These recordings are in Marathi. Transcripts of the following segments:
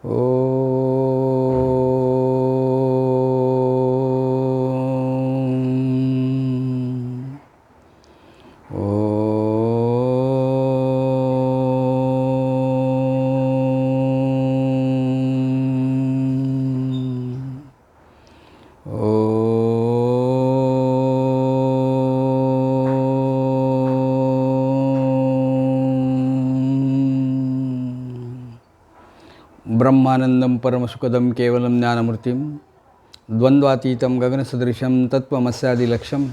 ओ ब्रह्मानंदं परमसुखदं केवलं ज्ञानमूर्तिं द्वन्द्वातीतं गगनसदृशं तत्त्वमस्यादिलक्ष्यम्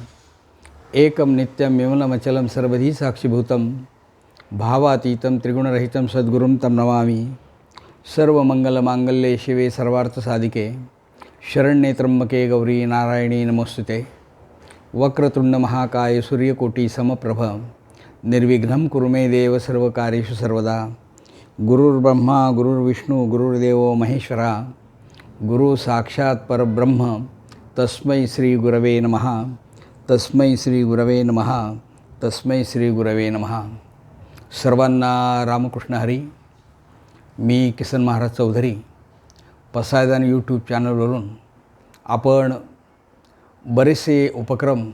एकं नित्यं विमलमचलं सर्वधी साक्षिभूतं भावातीतं त्रिगुणरहितं सद्गुरुं तं नमामि। सर्वमंगलमांगल्ये शिवे सर्वार्थसाधिके शरण्ये त्र्यंबके गौरी नारायणी नमोस्तुते। वक्रतुंड महाकाय सूर्यकोटि समप्रभ निर्विघ्नं कुरु मे देव सर्वकार्येषु सर्वदा। गुरुर्ब्रह्मा गुरुर्विष्णु गुरुर्देवो महेश्वरा गुरु साक्षात् परब्रह्म तस्मै श्री गुरवे नमः तस्मै श्री गुरवे नमः तस्मै श्री गुरवे नमः। सर्वांना रामकृष्ण हरी। मी किसन महाराज चौधरी पसायदान यूट्यूब चॅनलवरून आपण बरेचसे उपक्रम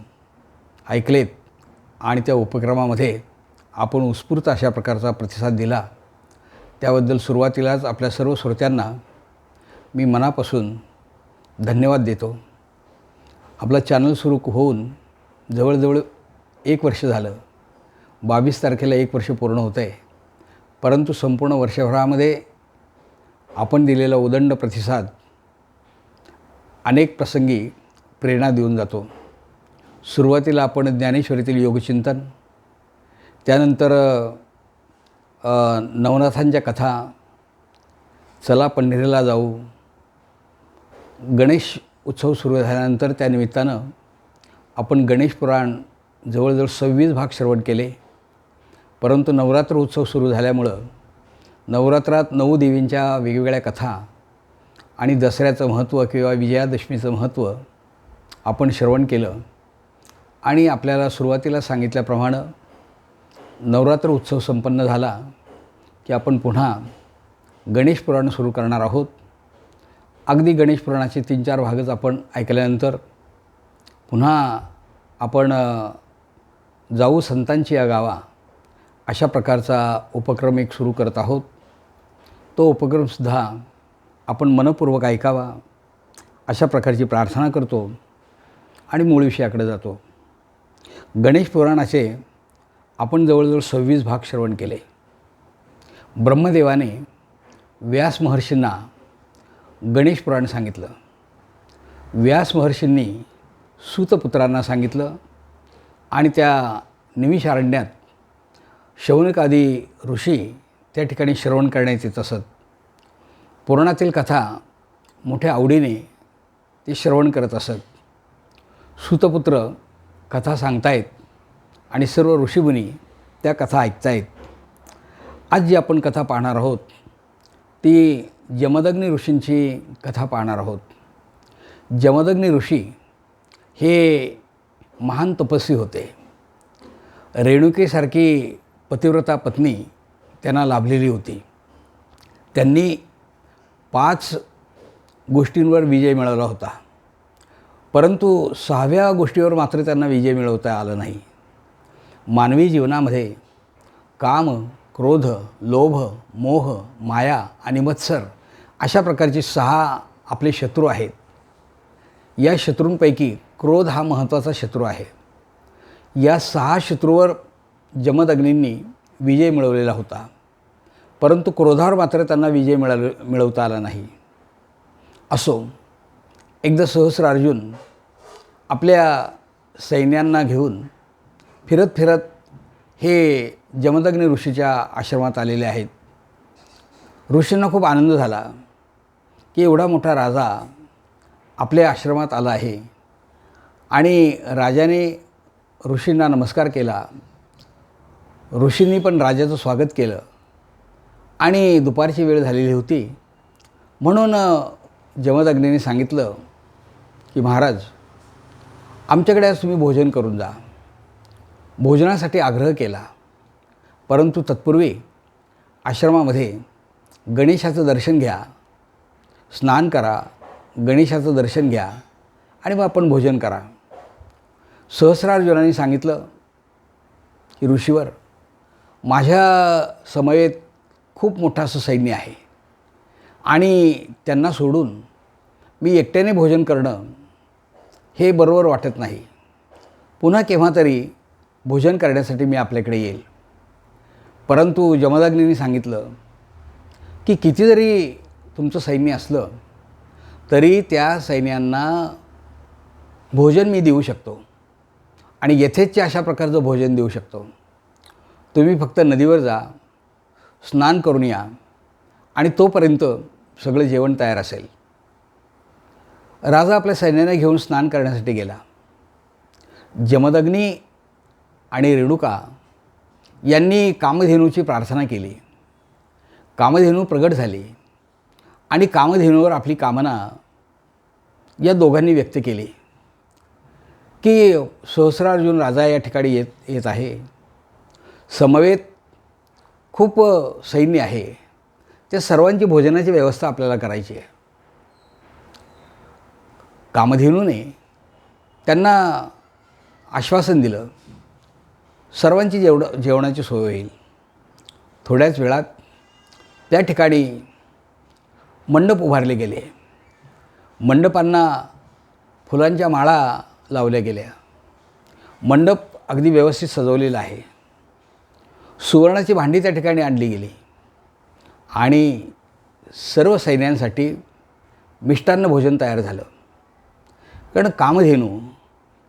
ऐकलेत आणि त्या उपक्रमामध्ये आपण उत्स्फूर्त अशा प्रकारचा प्रतिसाद दिला, त्याबद्दल सुरुवातीलाच आपल्या सर्व श्रोत्यांना मी मनापासून धन्यवाद देतो। आपला चॅनल सुरू होऊन जवळजवळ 1 वर्ष झालं। 22 तारखेला 1 वर्ष पूर्ण होतं आहे, परंतु संपूर्ण वर्षभरामध्ये आपण दिलेला उदंड प्रतिसाद अनेक प्रसंगी प्रेरणा देऊन जातो। सुरुवातीला आपण ज्ञानेश्वरीतील योगचिंतन, त्यानंतर नवनाथांच्या कथा, चला पंढरीला जाऊ, गणेश उत्सव सुरू झाल्यानंतर त्या निमित्तानं आपण गणेश पुराण जवळजवळ 26 भाग श्रवण केले। परंतु नवरात्र उत्सव सुरू झाल्यामुळं नवरात्रात 9 देवींच्या वेगवेगळ्या कथा आणि दसऱ्याचं महत्त्व किंवा विजयादशमीचं महत्त्व आपण श्रवण केलं। आणि आपल्याला सुरुवातीला सांगितल्याप्रमाणे नवरात्र उत्सव संपन्न झाला की आपण पुन्हा गणेश पुराण सुरू करणार आहोत। अगदी गणेश पुराणाचे 3-4 भागच आपण ऐकल्यानंतर पुन्हा आपण जाऊ संतांची या गावा अशा प्रकारचा उपक्रम एक सुरू करत आहोत। तो उपक्रमसुद्धा आपण मनपूर्वक ऐकावा अशा प्रकारची प्रार्थना करतो आणि मूळ विषयाकडे जातो। गणेश पुराणाचे आपण जवळजवळ 26 भाग श्रवण केले। ब्रह्मदेवाने व्यास महर्षींना गणेश पुराण सांगितलं, व्यास महर्षींनी सूतपुत्रांना सांगितलं आणि त्या निमिषारण्यात शौनकादी ऋषी त्या ठिकाणी श्रवण करण्यात येत असत। पुराणातील कथा मोठ्या आवडीने ते श्रवण करत असत। सूतपुत्र कथा सांगतायत आणि सर्व ऋषीमुनी त्या कथा ऐकतायत। आज जी आपण कथा पाहणार आहोत ती जमदग्नी ऋषींची कथा पाहणार आहोत। जमदग्नी ऋषी हे महान तपस्वी होते। रेणुकेसारखी पतिव्रता पत्नी त्यांना लाभलेली होती। त्यांनी 5 गोष्टींवर विजय मिळवला होता, परंतु 6व्या गोष्टीवर मात्र त्यांना विजय मिळवता आला नाही। मानवी जीवनामध्ये काम, क्रोध, लोभ, मोह, माया आणि मत्सर अशा प्रकारचे 6 आपले शत्रू आहेत। या शत्रूंपैकी क्रोध हा महत्त्वाचा शत्रू आहे। या 6 शत्रूवर जमदग्नींनी विजय मिळवलेला होता, परंतु क्रोधावर मात्र त्यांना विजय मिळवता आला नाही। असो, एकदा सहस्रार्जुन आपल्या सैन्यांना घेऊन फिरत फिरत हे जमदग्नी ऋषीच्या आश्रमात आलेले आहेत। ऋषींना खूप आनंद झाला की एवढा मोठा राजा आपल्या आश्रमात आला आहे आणि राजाने ऋषींना नमस्कार केला। ऋषींनी पण राजाचं स्वागत केलं आणि दुपारची वेळ झालेली होती, म्हणून जमदग्नीने सांगितलं की महाराज, आमच्याकडे आज तुम्ही भोजन करून जा। भोजनासाठी आग्रह केला, परंतु तत्पूर्वी आश्रमामध्ये गणेशाचं दर्शन घ्या स्नान करा, गणेशाचं दर्शन घ्या आणि मग आपण भोजन करा. सहस्रार्जुनाने सांगितलं की ऋषीवर, माझ्या समवेत खूप मोठं असं सैन्य आहे आणि त्यांना सोडून मी एकट्याने भोजन करणं हे बरोबर वाटत नाही. पुन्हा केव्हा तरी भोजन करण्यासाठी मी आपल्याकडे येईल. परंतु जमदग्नीने सांगितलं की किती जरी तुमचं सैन्य असलं तरी त्या सैन्यांना भोजन मी देऊ शकतो आणि यथेच्छ अशा प्रकारचं भोजन देऊ शकतो. तुम्ही फक्त नदीवर जा, स्नान करून या आणि तोपर्यंत सगळं जेवण तयार असेल. राजा आपल्या सैन्याने घेऊन स्नान करण्यासाठी गेला. जमदग्नी आणि रेणुका यांनी कामधेनूची प्रार्थना केली. कामधेनू प्रगट झाली आणि कामधेनूवर आपली कामना या दोघांनी व्यक्त केली की सहस्रार्जुन राजा या ठिकाणी येत आहे. समवेत खूप सैन्य आहे. त्या सर्वांची भोजनाची व्यवस्था आपल्याला करायची आहे. कामधेनूने त्यांना आश्वासन दिलं, सर्वांची जेवणाची सोय होईल. थोड्याच वेळात त्या ठिकाणी मंडप उभारले गेले. मंडपांना फुलांच्या माळा लावल्या गेल्या. मंडप अगदी व्यवस्थित सजवलेला आहे. सुवर्णाची भांडी त्या ठिकाणी आणली गेली आणि सर्व सैन्यांसाठी मिष्टान्न भोजन तयार झालं. कारण कामधेनू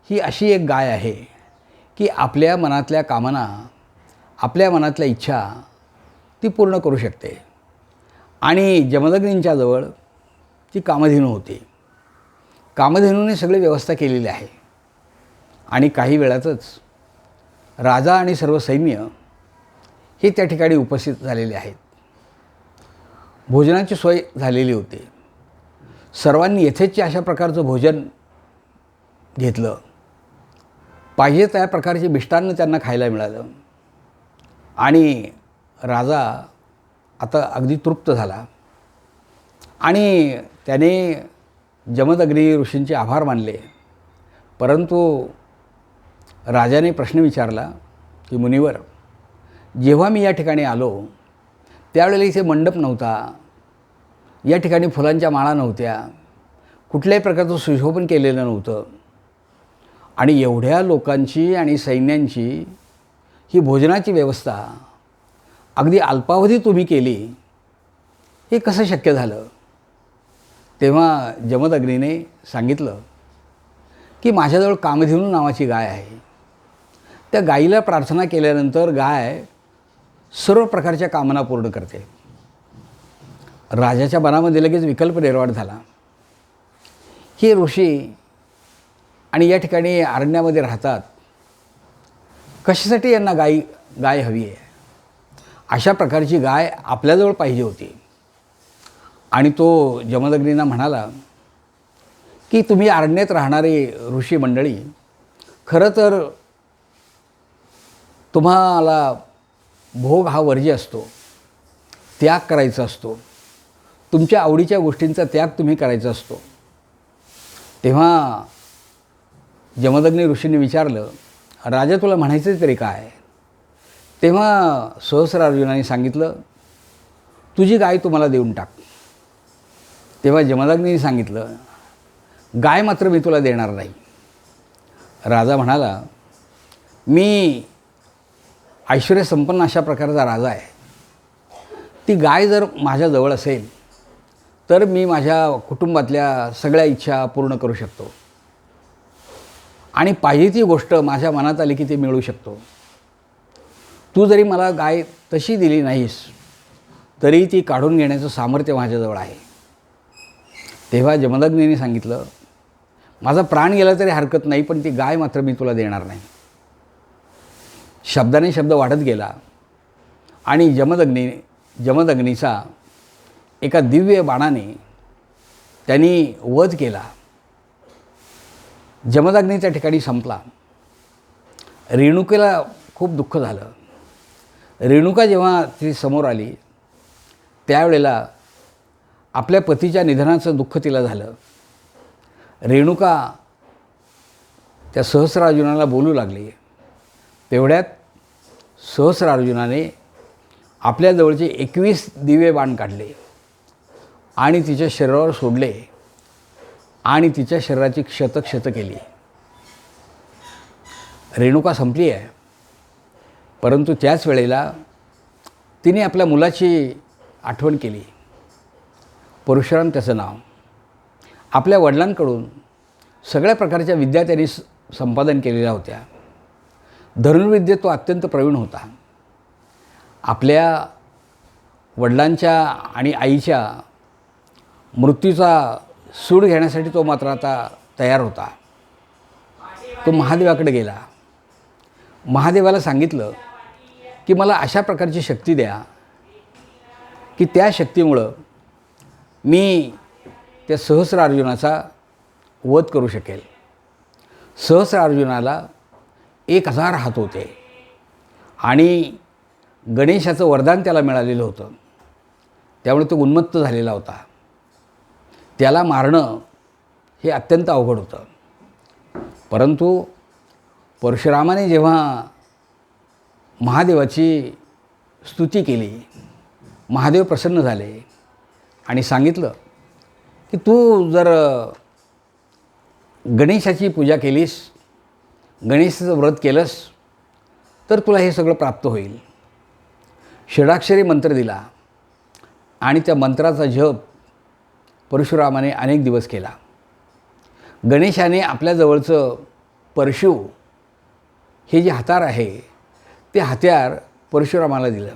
ही अशी एक गाय आहे की आपल्या मनातल्या कामना, आपल्या मनातल्या इच्छा ती पूर्ण करू शकते. आणि जमदग्नींच्याजवळ ती कामधेनू होती. कामधेनूने सगळी व्यवस्था केलेली आहे आणि काही वेळातच राजा आणि सर्व सैन्य हे त्या ठिकाणी उपस्थित झालेले आहेत. भोजनाची सोय झालेली होती. सर्वांनी यथेच्छ अशा प्रकारचं भोजन घेतलं. पाहिजे त्या प्रकारचे मिष्टान्न त्यांना खायला मिळालं आणि राजा आता अगदी तृप्त झाला आणि त्याने जमदग्नी ऋषींचे आभार मानले. परंतु राजाने प्रश्न विचारला की मुनिवर, जेव्हा मी या ठिकाणी आलो त्यावेळेला इथे मंडप नव्हता, या ठिकाणी फुलांच्या माळा नव्हत्या, कुठल्याही प्रकारचं सुशोभन केलेलं नव्हतं आणि एवढ्या लोकांची आणि सैन्यांची ही भोजनाची व्यवस्था अगदी अल्पावधी तुम्ही केली, हे कसं शक्य झालं? तेव्हा जमदग्नीने सांगितलं की माझ्याजवळ कामधेनू नावाची गाय आहे. त्या गायीला प्रार्थना केल्यानंतर गाय सर्व प्रकारच्या कामना पूर्ण करते. राजाच्या मनामध्ये लगेच विकल्प निर्माण झाला. हे ऋषी आणि या ठिकाणी अरण्यामध्ये राहतात, कशासाठी यांना गाय हवी आहे? अशा प्रकारची गाय आपल्याजवळ पाहिजे होती. आणि तो जमदग्नींना म्हणाला की तुम्ही अरण्यात राहणारे ऋषी मंडळी, खरं तर तुम्हाला भोग हा वर्ज्य असतो, त्याग करायचा असतो, तुमच्या आवडीच्या गोष्टींचा त्याग तुम्ही करायचा असतो. तेव्हा जमदग्नी ऋषींनी विचारलं, राजा तुला म्हणायचं तरी काय? तेव्हा सहस्रार्जुनाने सांगितलं, तुझी गाय तुम्हाला देऊन टाक. तेव्हा जमदग्नीने सांगितलं, गाय मात्र मी तुला देणार नाही. राजा म्हणाला, मी ऐश्वर्यसंपन्न अशा प्रकारचा राजा आहे. ती गाय जर माझ्याजवळ असेल तर मी माझ्या कुटुंबातल्या सगळ्या इच्छा पूर्ण करू शकतो आणि पाहिजे ती गोष्ट माझ्या मनात आली की ती मिळू शकतो. तू जरी मला गाय तशी दिली नाहीस तरी ती काढून घेण्याचं सामर्थ्य माझ्याजवळ आहे. तेव्हा जमदग्नीने सांगितलं, माझा प्राण गेला तरी हरकत नाही, पण ती गाय मात्र मी तुला देणार नाही. शब्दाने शब्द वाढत गेला आणि जमदग्नीचा एका दिव्य बाणाने त्यांनी वध केला. जमदग्नी त्या ठिकाणी संपला. रेणुकेला खूप दुःख झालं. रेणुका जेव्हा ती समोर आली त्यावेळेला आपल्या पतीच्या निधनाचं दुःख तिला झालं. रेणुका त्या सहस्रार्जुनाला बोलू लागली. तेवढ्यात सहस्रार्जुनाने आपल्याजवळचे 21 दिवे बाण काढले आणि तिच्या शरीरावर सोडले आणि तिच्या शरीराची क्षत केली. रेणुका संपली आहे, परंतु त्याच वेळेला तिने आपल्या मुलाची आठवण केली. परशुराम त्याचं नाव. आपल्या वडिलांकडून सगळ्या प्रकारच्या विद्या त्यांनी संपादन केलेल्या होत्या. धनुर्विद्येत तो अत्यंत प्रवीण होता. आपल्या वडिलांच्या आणि आईच्या मृत्यूचा सूड घेण्यासाठी तो मात्र आता तयार होता. तो महादेवाकडे गेला. महादेवाला सांगितलं की मला अशा प्रकारची शक्ती द्या की त्या शक्तीमुळं मी त्या सहस्रार्जुनाचा वध करू शकेल. सहस्रार्जुनाला 1000 हात होते आणि गणेशाचं वरदान त्याला मिळालेलं होतं. त्यामुळे तो उन्मत्त झालेला होता. त्याला मारणं हे अत्यंत अवघड होतं. परंतु परशुरामाने जेव्हा महादेवाची स्तुती केली, महादेव प्रसन्न झाले आणि सांगितलं की तू जर गणेशाची पूजा केलीस, गणेशाचं व्रत केलंस तर तुला हे सगळं प्राप्त होईल. षडाक्षरी मंत्र दिला आणि त्या मंत्राचा जप परशुरामाने अनेक दिवस केला. गणेशाने आपल्याजवळचं परशु हे जे हत्यार आहे ते हत्यार परशुरामाला दिलं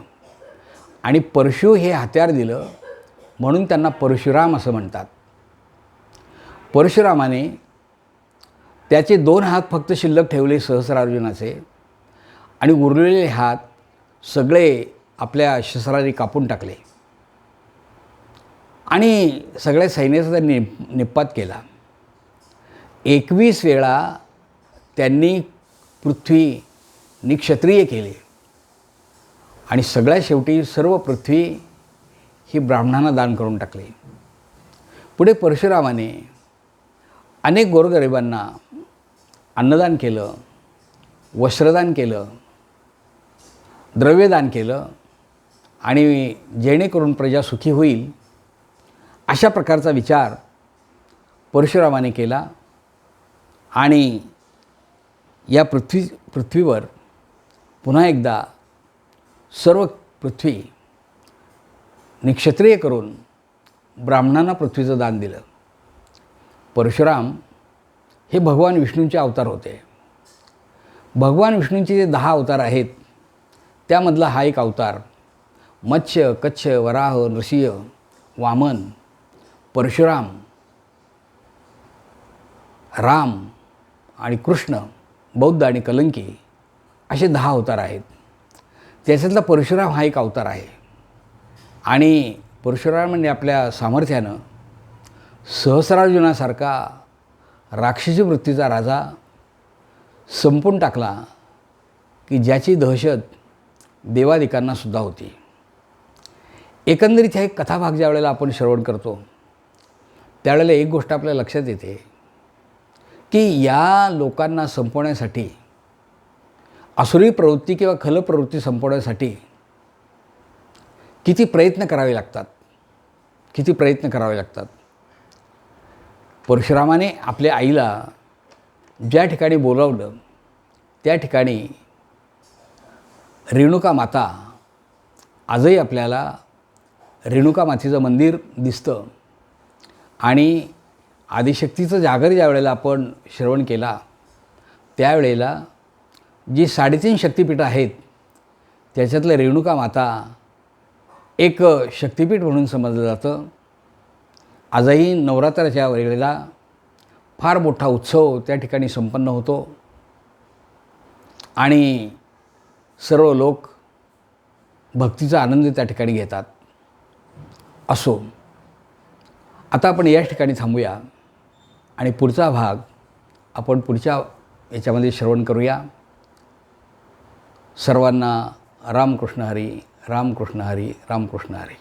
आणि परशु हे हत्यार दिलं म्हणून त्यांना परशुराम असं म्हणतात. परशुरामाने त्याचे 2 हात फक्त शिल्लक ठेवले सहस्रार्जुनाचे आणि उरलेले हात सगळे आपल्या शस्त्राने कापून टाकले आणि सगळ्या सैन्याचा त्यांनी निपात केला. 21 वेळा त्यांनी पृथ्वी निक्षत्रिय केले आणि सगळ्या शेवटी सर्व पृथ्वी ही ब्राह्मणांना दान करून टाकली. पुढे परशुरामाने अनेक गोरगरिबांना अन्नदान केलं, वस्त्रदान केलं, द्रव्यदान केलं आणि जेणेकरून प्रजा सुखी होईल अशा प्रकारचा विचार परशुरामाने केला आणि या पृथ्वीवर पुन्हा एकदा सर्व पृथ्वी निक्षत्रिय करून ब्राह्मणांना पृथ्वीचं दान दिलं. परशुराम हे भगवान विष्णूंचे अवतार होते. भगवान विष्णूंचे जे 10 अवतार आहेत त्यामधला हा एक अवतार मत्स्य, कच्छ, वराह, नृसिंह, वामन, परशुराम, राम आणि कृष्ण, बौद्ध आणि कलंकी असे 10 अवतार आहेत. त्याच्यातला परशुराम हा एक अवतार आहे आणि परशुरामाने आपल्या सामर्थ्यानं सहस्रार्जुनासारखा राक्षसी वृत्तीचा राजा संपून टाकला की ज्याची दहशत देवादिकांनासुद्धा होती. एकंदरीत हा एक कथाभाग ज्या वेळेला आपण श्रवण करतो त्यावेळेला एक गोष्ट आपल्या लक्षात येते की या लोकांना संपवण्यासाठी, आसुरी प्रवृत्ती किंवा खल प्रवृत्ती संपवण्यासाठी किती प्रयत्न करावे लागतात, किती प्रयत्न करावे लागतात. परशुरामाने आपल्या आईला ज्या ठिकाणी बोलावलं त्या ठिकाणी रेणुका माता, आजही आपल्याला रेणुका मातेचं मंदिर दिसतं आणि आदिशक्तीचं जागर ज्या वेळेला आपण श्रवण केला त्यावेळेला जी 3.5 शक्तिपीठं आहेत त्याच्यातलं रेणुका माता एक शक्तिपीठ म्हणून समजलं जातं. आजही नवरात्राच्या वेळेला फार मोठा उत्सव त्या ठिकाणी संपन्न होतो आणि सर्व लोक भक्तीचा आनंद त्या ठिकाणी घेतात. असो, आता आपण याच ठिकाणी थांबूया आणि पुढचा भाग आपण पुढच्या याच्यामध्ये श्रवण करूया. सर्वांना रामकृष्ण हरी, रामकृष्ण हरी, रामकृष्ण हरी.